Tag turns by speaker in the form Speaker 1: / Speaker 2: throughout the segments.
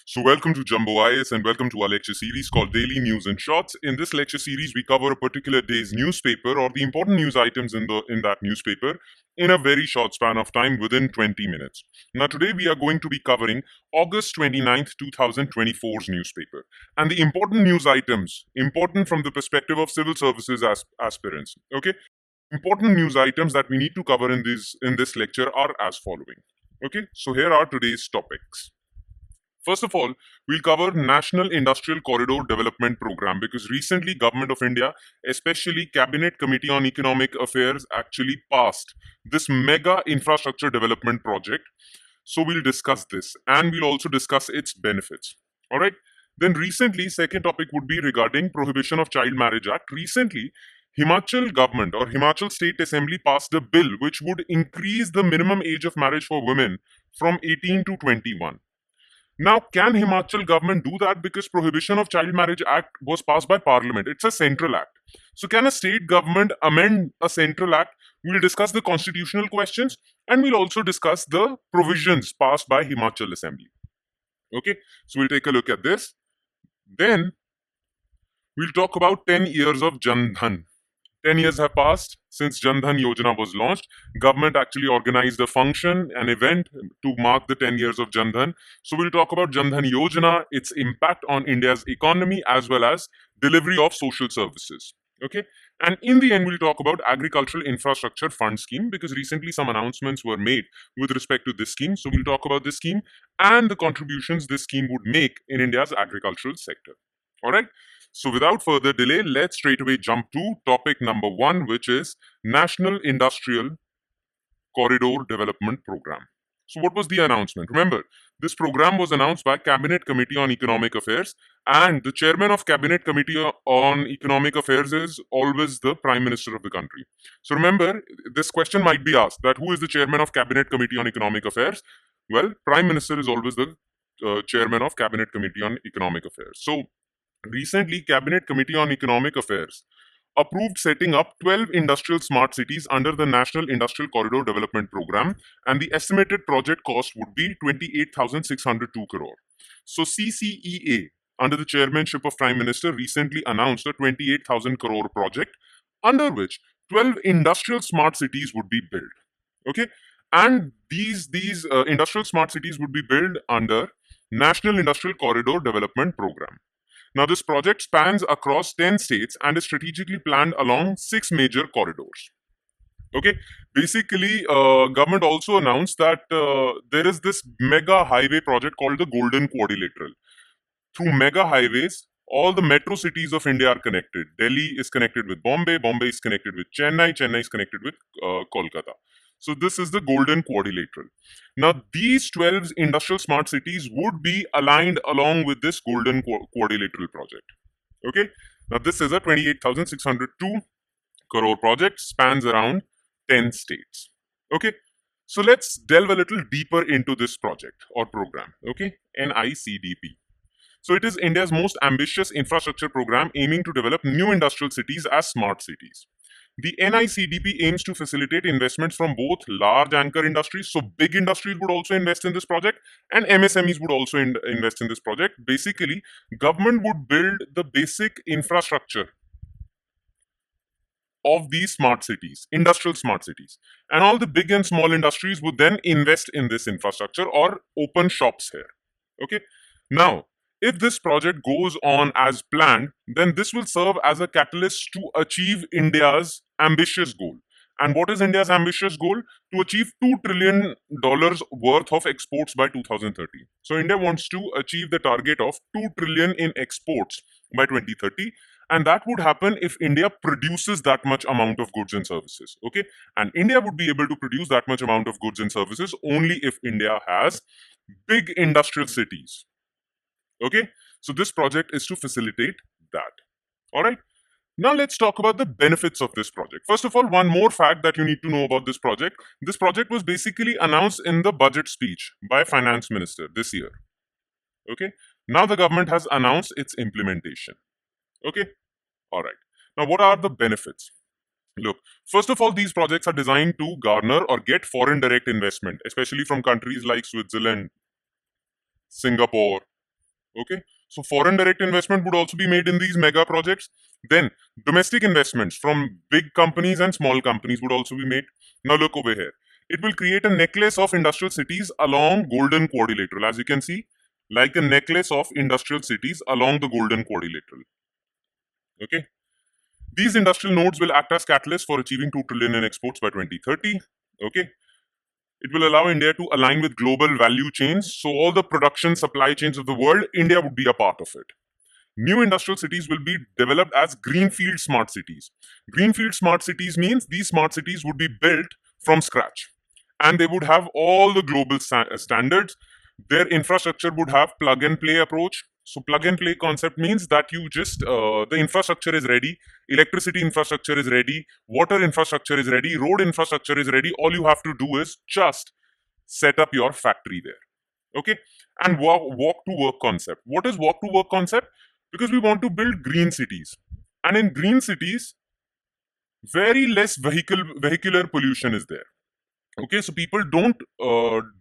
Speaker 1: So, welcome to Jumbo IS and welcome to our lecture series called Daily News in Shorts. In this lecture series, we cover a particular day's newspaper or the important news items in that newspaper in a very short span of time within 20 minutes. Now, today we are going to be covering August 29th, 2024's newspaper and the important news items, important from the perspective of civil services aspirants. Okay, important news items that we need to cover in this lecture are as following. Okay, so here are today's topics. First of all, we'll cover National Industrial Corridor Development Program because recently Government of India, especially Cabinet Committee on Economic Affairs, actually passed this mega infrastructure development project. So we'll discuss this and we'll also discuss its benefits. All right. Then recently, second topic would be regarding Prohibition of Child Marriage Act. Recently, Himachal government or Himachal State Assembly passed a bill which would increase the minimum age of marriage for women from 18 to 21. Now, can Himachal government do that because Prohibition of Child Marriage Act was passed by Parliament? It's a central act. So can a state government amend a central act? We'll discuss the constitutional questions and we'll also discuss the provisions passed by Himachal Assembly. Okay, so we'll take a look at this. Then we'll talk about 10 years of Jan Dhan. 10 years have passed since Jan Dhan Yojana was launched. Government actually organized a function, an event to mark the 10 years of Jan Dhan. So we'll talk about Jan Dhan Yojana, its impact on India's economy as well as delivery of social services. Okay, and in the end we'll talk about Agricultural Infrastructure Fund scheme because recently some announcements were made with respect to this scheme. So we'll talk about this scheme and the contributions this scheme would make in India's agricultural sector. All right. So without further delay, let's straight away jump to topic number 1, which is National Industrial Corridor Development Program. So what was the announcement? Remember, this program was announced by Cabinet Committee on Economic Affairs, and the chairman of Cabinet Committee on Economic Affairs is always the Prime Minister of the country. So remember, this question might be asked that who is the chairman of Cabinet Committee on Economic Affairs? Well, Prime Minister is always the chairman of Cabinet Committee on Economic Affairs. So recently, Cabinet Committee on Economic Affairs approved setting up 12 industrial smart cities under the National Industrial Corridor Development Program, and the estimated project cost would be 28,602 crore. So CCEA, under the chairmanship of Prime Minister, recently announced a 28,000 crore project under which 12 industrial smart cities would be built. Okay, and these industrial smart cities would be built under National Industrial Corridor Development Program. Now, this project spans across 10 states and is strategically planned along 6 major corridors. Okay, basically, government also announced that there is this mega highway project called the Golden Quadrilateral. Through mega highways, all the metro cities of India are connected. Delhi is connected with Bombay, Bombay is connected with Chennai, Chennai is connected with Kolkata. So this is the Golden Quadrilateral. Now, these 12 industrial smart cities would be aligned along with this Golden Quadrilateral project. Okay. Now, this is a 28,602 crore project, spans around 10 states. Okay. So let's delve a little deeper into this project or program. Okay. NICDP. So it is India's most ambitious infrastructure program aiming to develop new industrial cities as smart cities. The NICDP aims to facilitate investments from both large anchor industries, so big industries would also invest in this project, and MSMEs would also invest in this project. Basically, government would build the basic infrastructure of these smart cities, industrial smart cities, and all the big and small industries would then invest in this infrastructure or open shops here. Okay, now, if this project goes on as planned, then this will serve as a catalyst to achieve India's ambitious goal. And what is India's ambitious goal? To achieve $2 trillion worth of exports by 2030. So India wants to achieve the target of 2 trillion in exports by 2030. And that would happen if India produces that much amount of goods and services. Okay. And India would be able to produce that much amount of goods and services only if India has big industrial cities. Okay, so this project is to facilitate that. All right, now let's talk about the benefits of this project. First of all, one more fact that you need to know about this project. This project was basically announced in the budget speech by Finance Minister this year. Okay, now the government has announced its implementation. Okay, all right. Now, what are the benefits? Look, first of all, these projects are designed to garner or get foreign direct investment, especially from countries like Switzerland, Singapore, Okay, so foreign direct investment would also be made in these mega projects. Then domestic investments from big companies and small companies would also be made. Now look over here. It will create a necklace of industrial cities along Golden Quadrilateral, as you can see, like a necklace of industrial cities along the Golden Quadrilateral. Okay, these industrial nodes will act as catalysts for achieving 2 trillion in exports by 2030. Okay, it will allow India to align with global value chains. So all the production supply chains of the world, India would be a part of it. New industrial cities will be developed as greenfield smart cities. Greenfield smart cities means these smart cities would be built from scratch and they would have all the global standards. Their infrastructure would have plug and play approach. So plug and play concept means that you just the infrastructure is ready, electricity infrastructure is ready, water infrastructure is ready, road infrastructure is ready. All you have to do is just set up your factory there. Okay, and walk to work concept. What is walk to work concept? Because we want to build green cities, and in green cities very less vehicular pollution is there. Okay, so people don't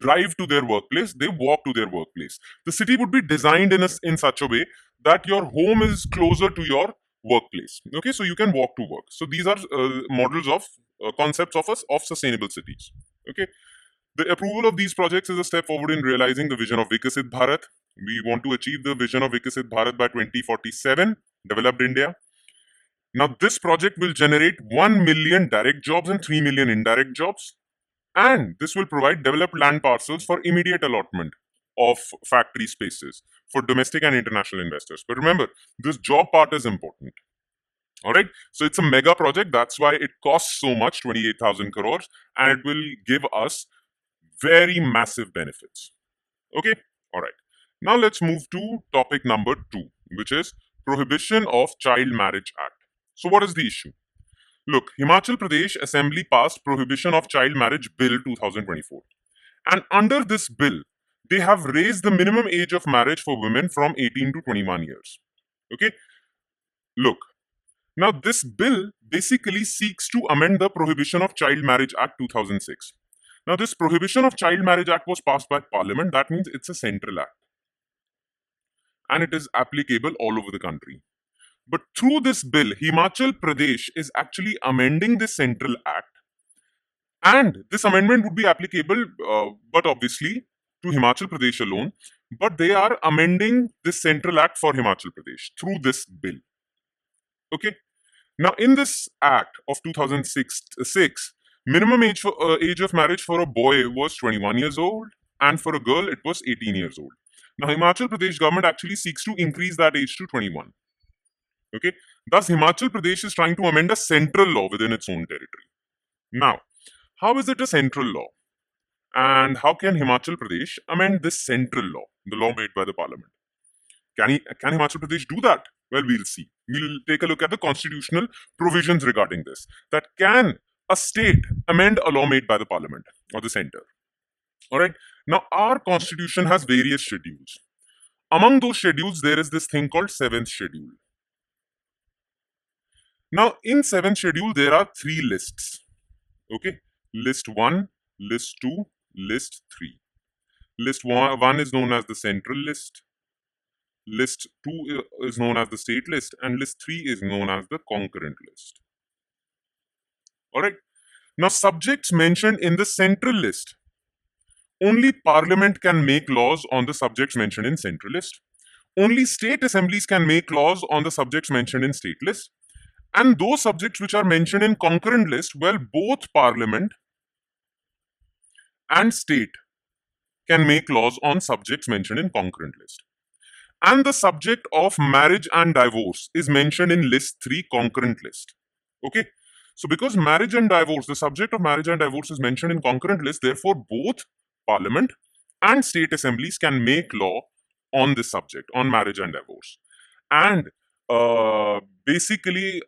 Speaker 1: drive to their workplace, they walk to their workplace. The city would be designed in such a way that your home is closer to your workplace. Okay, so you can walk to work. So these are models of concepts of sustainable cities. Okay, the approval of these projects is a step forward in realizing the vision of Vikasit Bharat. We want to achieve the vision of Vikasit Bharat by 2047, developed India. Now, this project will generate 1 million direct jobs and 3 million indirect jobs. And this will provide developed land parcels for immediate allotment of factory spaces for domestic and international investors. But remember, this job part is important. All right. So it's a mega project. That's why it costs so much, 28,000 crores, and it will give us very massive benefits. Okay. All right. Now let's move to topic number 2, which is Prohibition of Child Marriage Act. So what is the issue? Look, Himachal Pradesh Assembly passed Prohibition of Child Marriage Bill 2024. And under this bill, they have raised the minimum age of marriage for women from 18 to 21 years. Okay? Look, now this bill basically seeks to amend the Prohibition of Child Marriage Act 2006. Now, this Prohibition of Child Marriage Act was passed by Parliament. That means it's a central act. And it is applicable all over the country. But through this bill, Himachal Pradesh is actually amending the Central Act. And this amendment would be applicable, but obviously to Himachal Pradesh alone. But they are amending this Central Act for Himachal Pradesh through this bill. Okay. Now, in this Act of 2006, minimum age of marriage for a boy was 21 years old, and for a girl, it was 18 years old. Now, Himachal Pradesh government actually seeks to increase that age to 21. Okay, thus Himachal Pradesh is trying to amend a central law within its own territory. Now, how is it a central law? And how can Himachal Pradesh amend this central law, the law made by the parliament? Can Himachal Pradesh do that? Well, we'll see. We'll take a look at the constitutional provisions regarding this. That can a state amend a law made by the parliament or the center? All right. Now, our constitution has various schedules. Among those schedules, there is this thing called 7th schedule. Now, in 7th schedule, there are 3 lists. Okay, list 1, list 2, list 3. List 1 is known as the central list. List 2 is known as the state list, and list 3 is known as the concurrent list. All right. Now, subjects mentioned in the central list, only Parliament can make laws on the subjects mentioned in central list. Only state assemblies can make laws on the subjects mentioned in state list. And those subjects which are mentioned in concurrent list, well, both Parliament and state can make laws on subjects mentioned in concurrent list. And the subject of marriage and divorce is mentioned in list 3 concurrent list. Okay. So because marriage and divorce, the subject of marriage and divorce is mentioned in concurrent list, therefore both Parliament and state assemblies can make law on this subject, on marriage and divorce. And basically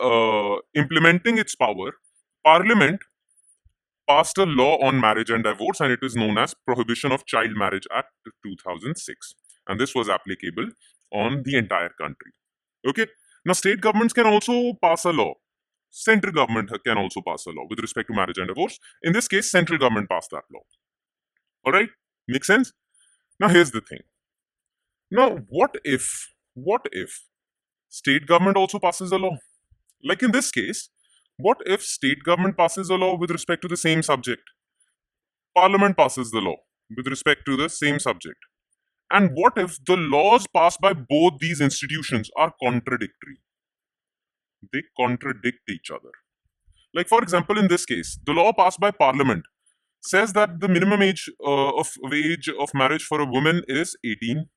Speaker 1: implementing its power, Parliament passed a law on marriage and divorce, and it is known as Prohibition of Child Marriage Act 2006. And this was applicable on the entire country. Okay. Now, state governments can also pass a law. Central government can also pass a law with respect to marriage and divorce. In this case, central government passed that law. All right. Make sense? Now, here's the thing. Now, what if state government also passes a law? Like in this case, what if state government passes a law with respect to the same subject? Parliament passes the law with respect to the same subject. And what if the laws passed by both these institutions are contradictory? They contradict each other. Like, for example, in this case, the law passed by Parliament says that the minimum age of marriage for a woman is 18,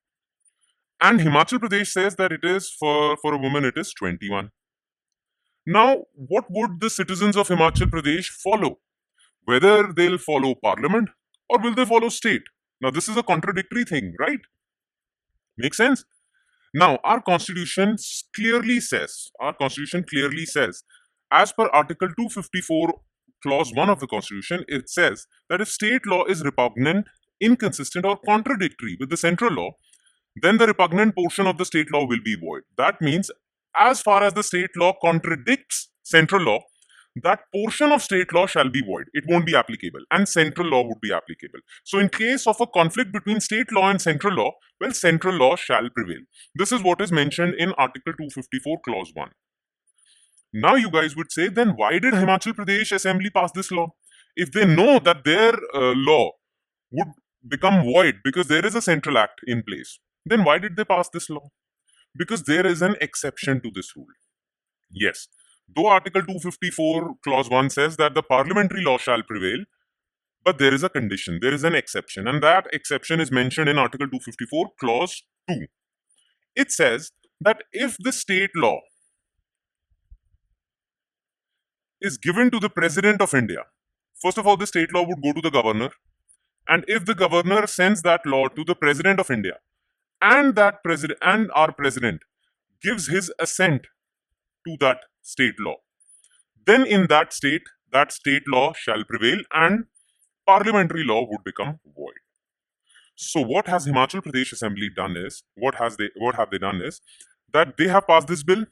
Speaker 1: and Himachal Pradesh says that it is for a woman it is 21. Now, what would the citizens of Himachal Pradesh follow? Whether they'll follow Parliament or will they follow state? Now, this is a contradictory thing, right? Makes sense? Now, our constitution clearly says, as per Article 254, Clause 1 of the Constitution, it says that if state law is repugnant, inconsistent, or contradictory with the central law, then the repugnant portion of the state law will be void. That means, as far as the state law contradicts central law, that portion of state law shall be void. It won't be applicable, and central law would be applicable. So, in case of a conflict between state law and central law, well, central law shall prevail. This is what is mentioned in Article 254, Clause 1. Now, you guys would say, then why did Himachal Pradesh Assembly pass this law? If they know that their law would become void because there is a central act in place, then why did they pass this law? Because there is an exception to this rule. Yes, though Article 254, Clause 1 says that the parliamentary law shall prevail, but there is a condition, there is an exception, and that exception is mentioned in Article 254, Clause 2. It says that if the state law is given to the President of India, first of all, the state law would go to the governor, and if the governor sends that law to the President of India, and that president and our president gives his assent to that state law, then in that state law shall prevail and parliamentary law would become void. So what has Himachal Pradesh Assembly done is, what have they done is that they have passed this bill,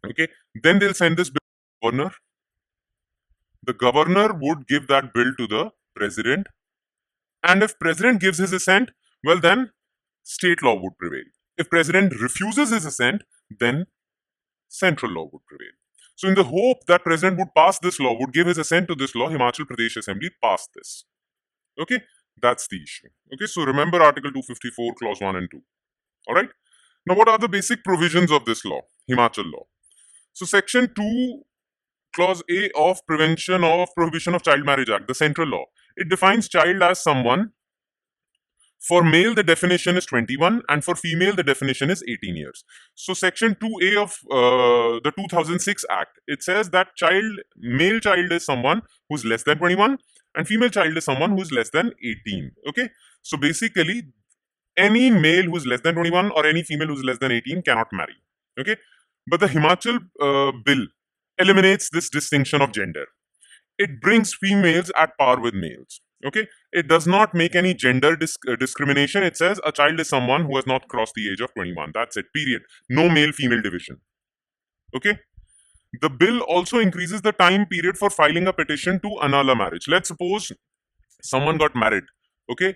Speaker 1: okay, then they'll send this bill to the governor. The governor would give that bill to the president, and if president gives his assent, well, then state law would prevail. If president refuses his assent, then central law would prevail. So in the hope that president would pass this law, would give his assent to this law, Himachal Pradesh Assembly passed this. Okay, that's the issue. Okay, so remember Article 254, Clause 1 and 2. All right. Now, what are the basic provisions of this law, Himachal law? So Section 2, Clause A of Prohibition of Child Marriage Act, the central law, it defines child as someone. For male, the definition is 21, and for female, the definition is 18 years. So, Section 2A of the 2006 Act, it says that male child is someone who's less than 21, and female child is someone who's less than 18. Okay, so basically, any male who's less than 21 or any female who's less than 18 cannot marry. Okay, but the Himachal bill eliminates this distinction of gender. It brings females at par with males. Okay, it does not make any gender discrimination. It says a child is someone who has not crossed the age of 21. That's it, period. No male-female division. Okay, the bill also increases the time period for filing a petition to annul a marriage. Let's suppose someone got married. Okay,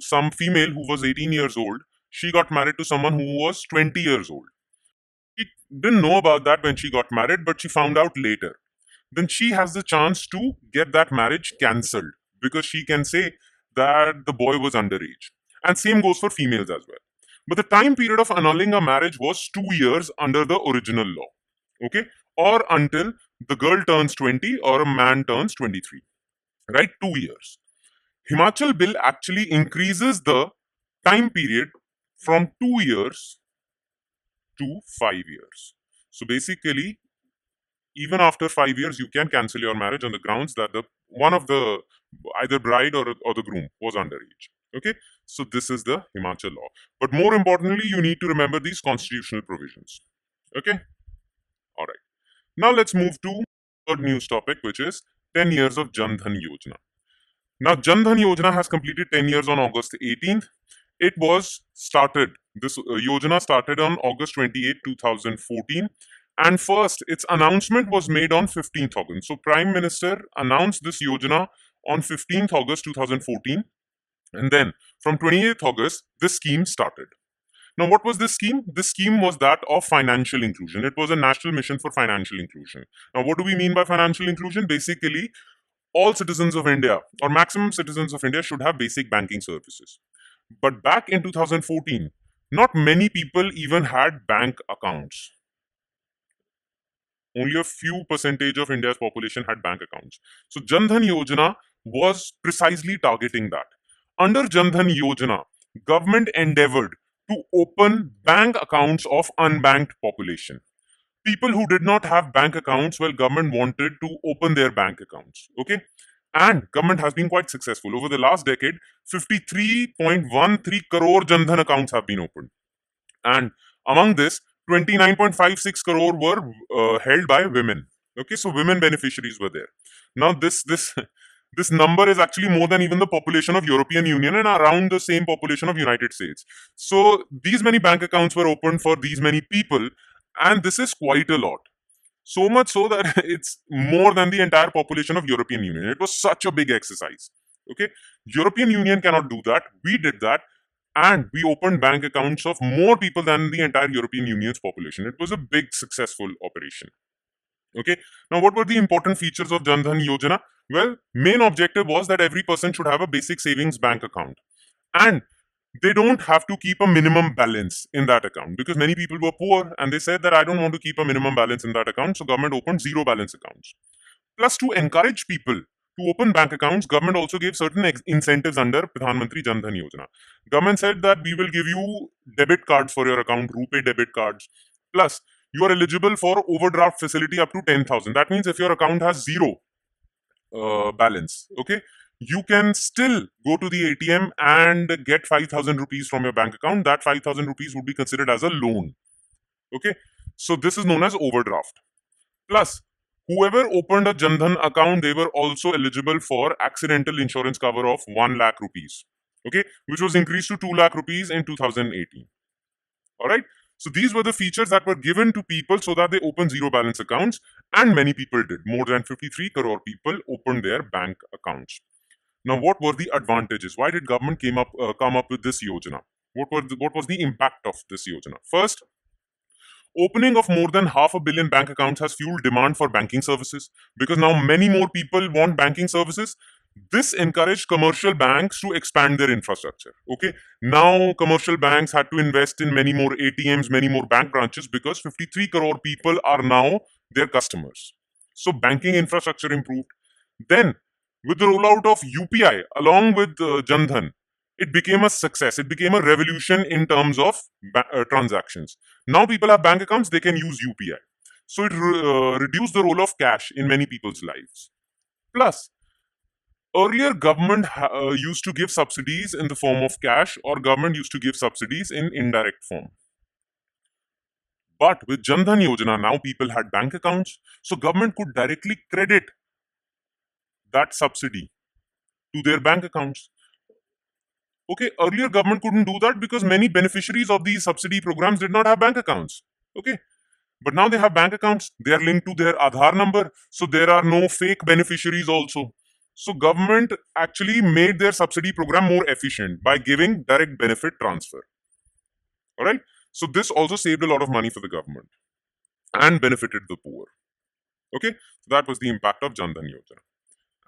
Speaker 1: some female who was 18 years old, she got married to someone who was 20 years old. She didn't know about that when she got married, but she found out later. Then she has the chance to get that marriage cancelled because she can say that the boy was underage. And same goes for females as well. But the time period of annulling a marriage was 2 years under the original law. Okay? Or until the girl turns 20 or a man turns 23. Right? 2 years. Himachal bill actually increases the time period from 2 years to 5 years. So basically, even after 5 years, you can cancel your marriage on the grounds that one of the either bride or the groom was underage. Okay, so this is the Himachal law. But more importantly, you need to remember these constitutional provisions. Okay, all right. Now let's move to third news topic, which is 10 years of Jan Dhan Yojana. Now, Jan Dhan Yojana has completed 10 years on August 18th. It was started. This Yojana started on August 28, 2014. And first, its announcement was made on 15th August. So, Prime Minister announced this Yojana on 15th August 2014. And then from 28th August, this scheme started. Now, what was this scheme? This scheme was that of financial inclusion. It was a national mission for financial inclusion. Now, what do we mean by financial inclusion? Basically, all citizens of India or maximum citizens of India should have basic banking services. But back in 2014, not many people even had bank accounts. Only a few percentage of India's population had bank accounts. So Jan Dhan Yojana was precisely targeting that. Under Jan Dhan Yojana, government endeavored to open bank accounts of unbanked population. People who did not have bank accounts, well, government wanted to open their bank accounts. Okay. And government has been quite successful. Over the last decade, 53.13 crore Jan Dhan accounts have been opened. And among this, 29.56 crore were held by women. Okay, so women beneficiaries were there. Now, this number is actually more than even the population of European Union and around the same population of United States. So these many bank accounts were opened for these many people, and this is quite a lot. So much so that it's more than the entire population of European Union. It was such a big exercise. Okay, European Union cannot do that. We did that, and we opened bank accounts of more people than the entire European Union's population. It was a big successful operation. Okay, now what were the important features of Jan Dhan Yojana? Well, main objective was that every person should have a basic savings bank account, and they don't have to keep a minimum balance in that account, because many people were poor and they said that I don't want to keep a minimum balance in that account, so government opened zero balance accounts. Plus, to encourage people to open bank accounts, government also gave certain incentives under Pradhan Mantri Jan Dhan Yojana. Government said that we will give you debit cards for your account, RuPay debit cards. Plus, you are eligible for overdraft facility up to 10,000. That means if your account has zero balance, okay, you can still go to the ATM and get 5,000 rupees from your bank account. That 5,000 rupees would be considered as a loan. Okay, so this is known as overdraft. Plus, whoever opened a Jan Dhan account, they were also eligible for accidental insurance cover of 1 lakh rupees. Okay, which was increased to 2 lakh rupees in 2018. All right. So these were the features that were given to people so that they open zero balance accounts, and many people did. More than 53 crore people opened their bank accounts. Now, what were the advantages? Why did government come up with this yojana? What was the impact of this yojana? First, opening of more than 500 million bank accounts has fueled demand for banking services, because now many more people want banking services. This encouraged commercial banks to expand their infrastructure. Okay, now commercial banks had to invest in many more ATMs, many more bank branches, because 53 crore people are now their customers. So banking infrastructure improved. Then, with the rollout of UPI along with Jan Dhan, it became a success. It became a revolution in terms of transactions. Now people have bank accounts, they can use UPI. So it reduced the role of cash in many people's lives. Plus, earlier government used to give subsidies in the form of cash, or government used to give subsidies in indirect form. But with Jan Dhan Yojana, now people had bank accounts, so government could directly credit that subsidy to their bank accounts. Okay, earlier government couldn't do that because many beneficiaries of these subsidy programs did not have bank accounts. Okay, but now they have bank accounts. They are linked to their Aadhaar number, so there are no fake beneficiaries also. So government actually made their subsidy program more efficient by giving direct benefit transfer. All right, so this also saved a lot of money for the government and benefited the poor. Okay, so that was the impact of Jan Dhan Yojana.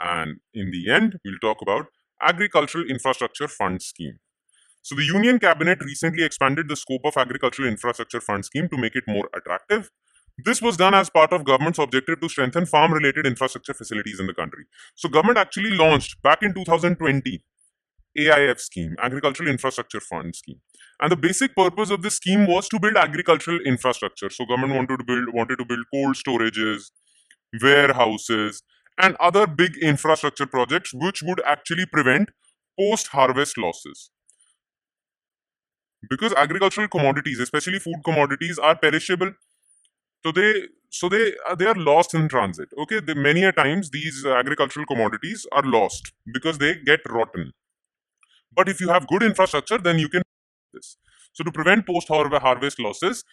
Speaker 1: And in the end, we'll talk about Agricultural Infrastructure Fund Scheme. So the Union Cabinet recently expanded the scope of Agricultural Infrastructure Fund Scheme to make it more attractive. This was done as part of government's objective to strengthen farm-related infrastructure facilities in the country. So government actually launched back in 2020 AIF scheme, Agricultural Infrastructure Fund Scheme. And the basic purpose of this scheme was to build agricultural infrastructure. So government wanted to build cold storages, warehouses, and other big infrastructure projects which would actually prevent post-harvest losses. Because agricultural commodities, especially food commodities, are perishable, so they are lost in transit. Okay, many a times these agricultural commodities are lost because they get rotten. But if you have good infrastructure, then you can do this. So to prevent post-harvest losses,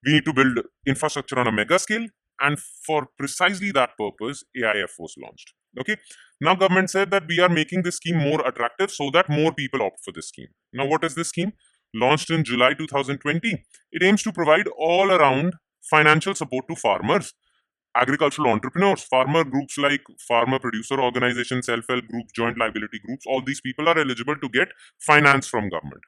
Speaker 1: we need to build infrastructure on a mega scale, and for precisely that purpose, AIF was launched. Okay. Now government said that we are making this scheme more attractive so that more people opt for this scheme. Now what is this scheme? Launched in July 2020. It aims to provide all around financial support to farmers, agricultural entrepreneurs, farmer groups like farmer producer organizations, self-help groups, joint liability groups. All these people are eligible to get finance from government.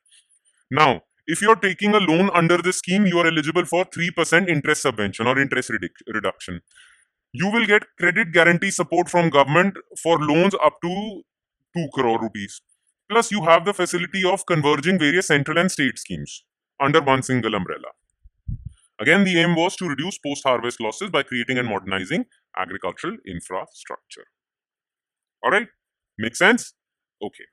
Speaker 1: Now, if you're taking a loan under this scheme, you are eligible for 3% interest subvention or interest reduction. You will get credit guarantee support from government for loans up to 2 crore rupees. Plus, you have the facility of converging various central and state schemes under one single umbrella. Again, the aim was to reduce post-harvest losses by creating and modernizing agricultural infrastructure. All right, make sense? Okay.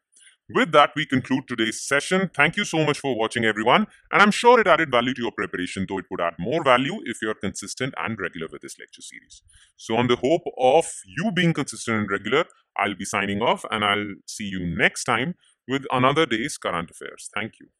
Speaker 1: With that, we conclude today's session. Thank you so much for watching, everyone. And I'm sure it added value to your preparation, though it would add more value if you're consistent and regular with this lecture series. So on the hope of you being consistent and regular, I'll be signing off and I'll see you next time with another day's current affairs. Thank you.